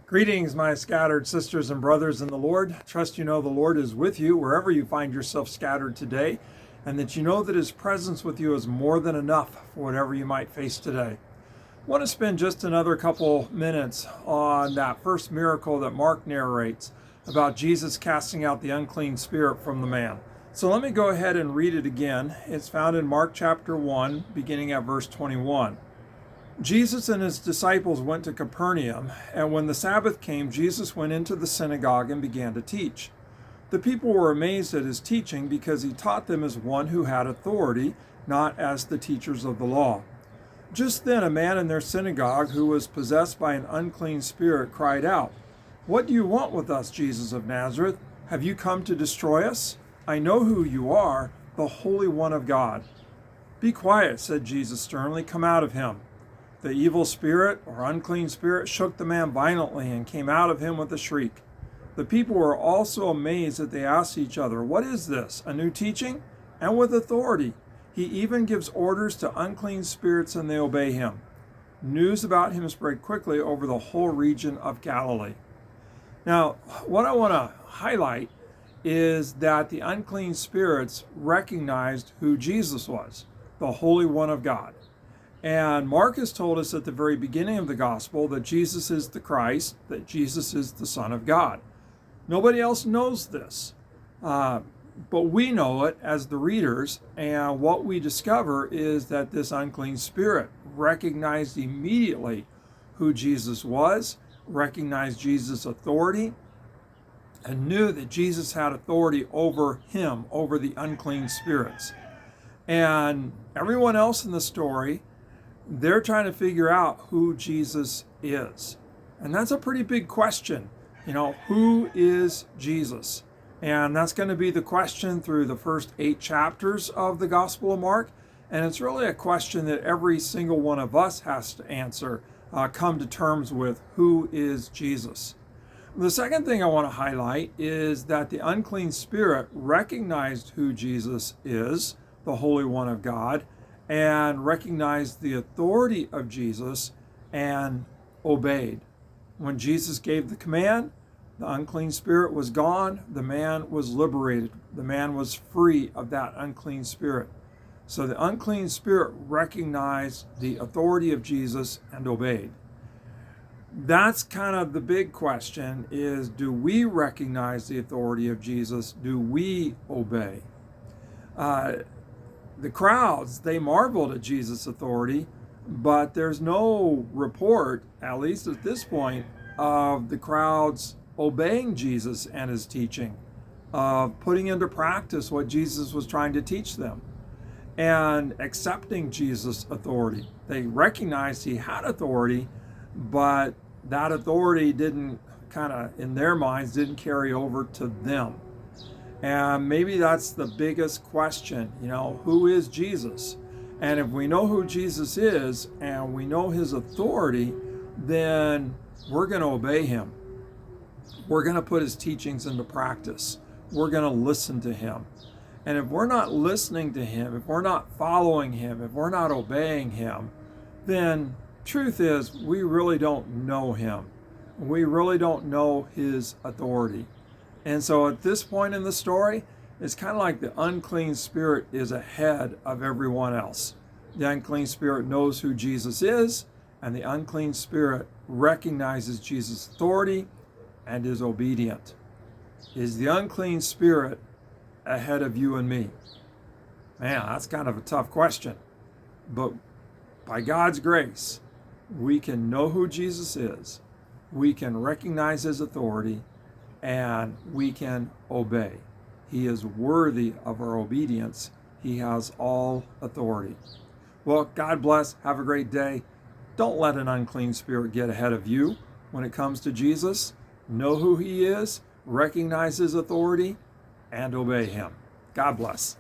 Greetings, my scattered sisters and brothers in the Lord. Trust you know the Lord is with you wherever you find yourself scattered today, and that you know that His presence with you is more than enough for whatever you might face today. I want to spend just another couple minutes on that first miracle that Mark narrates about Jesus casting out the unclean spirit from the man. So let me go ahead and read it again. It's found in Mark chapter 1, beginning at verse 21. Jesus and his disciples went to Capernaum, and when the Sabbath came, Jesus went into the synagogue and began to teach. The people were amazed at his teaching because he taught them as one who had authority, not as the teachers of the law. Just then a man in their synagogue who was possessed by an unclean spirit cried out, "What do you want with us, Jesus of Nazareth? Have you come to destroy us? I know who you are, the Holy One of God." "Be quiet," said Jesus sternly. "Come out of him." The evil spirit or unclean spirit shook the man violently and came out of him with a shriek. The people were also amazed that they asked each other, "What is this? A new teaching? And with authority. He even gives orders to unclean spirits and they obey him." News about him spread quickly over the whole region of Galilee. Now, what I want to highlight is that the unclean spirits recognized who Jesus was, the Holy One of God. And Mark has told us at the very beginning of the gospel that Jesus is the Christ, that Jesus is the Son of God. Nobody else knows this, but we know it as the readers, and what we discover is that this unclean spirit recognized immediately who Jesus was, recognized Jesus' authority, and knew that Jesus had authority over him, over the unclean spirits. And everyone else in the story, they're trying to figure out who Jesus is. And that's a pretty big question. Who is Jesus? And that's going to be the question through the first 8 chapters of the Gospel of Mark. And it's really a question that every single one of us has to answer, come to terms with who is Jesus. The second thing I want to highlight is that the unclean spirit recognized who Jesus is, the Holy One of God, and recognized the authority of Jesus and obeyed. When Jesus gave the command, the unclean spirit was gone, the man was liberated, the man was free of that unclean spirit. So the unclean spirit recognized the authority of Jesus and obeyed. That's kind of the big question is, do we recognize the authority of Jesus? Do we obey? The crowds, they marveled at Jesus' authority, but there's no report, at least at this point, of the crowds obeying Jesus and his teaching, of putting into practice what Jesus was trying to teach them, and accepting Jesus' authority. They recognized he had authority, but that authority didn't in their minds, didn't carry over to them. And maybe that's the biggest question, who is Jesus? And if we know who Jesus is and we know his authority, then we're going to obey him. We're going to put his teachings into practice. We're going to listen to him. And if we're not listening to him, if we're not following him, if we're not obeying him, then truth is we really don't know him. We really don't know his authority. And so at this point in the story, it's kind of like the unclean spirit is ahead of everyone else. The unclean spirit knows who Jesus is, and the unclean spirit recognizes Jesus' authority and is obedient. Is the unclean spirit ahead of you and me? Man, that's kind of a tough question. But by God's grace, we can know who Jesus is, we can recognize his authority, and we can obey. He is worthy of our obedience. He has all authority. Well, God bless. Have a great day. Don't let an unclean spirit get ahead of you when it comes to Jesus. Know who he is, recognize his authority, and obey him. God bless.